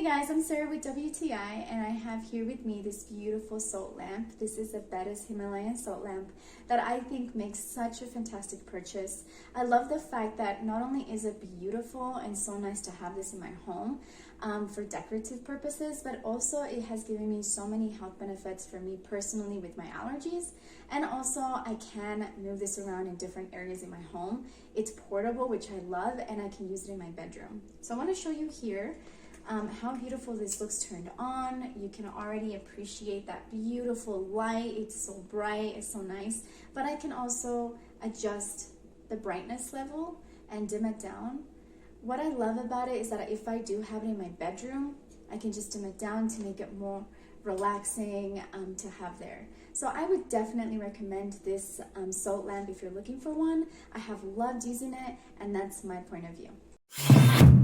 guys, I'm Sarah with WTI, and I have here with me this beautiful salt lamp. This is a Betus Himalayan salt lamp that I think makes such a fantastic purchase. I love the fact that not only is it beautiful and so nice to have this in my home for decorative purposes, but also it has given me so many health benefits for me personally with my allergies. And also I can move this around in different areas in my home. It's portable, which I love, and I can use it in my bedroom. So I want to show you here how beautiful this looks turned on. You can already appreciate that beautiful light. It's so bright, it's so nice. But I can also adjust the brightness level and dim it down. What I love about it is that if I do have it in my bedroom, I can just dim it down to make it more relaxing to have there. So I would definitely recommend this salt lamp if you're looking for one. I have loved using it, and that's my point of view.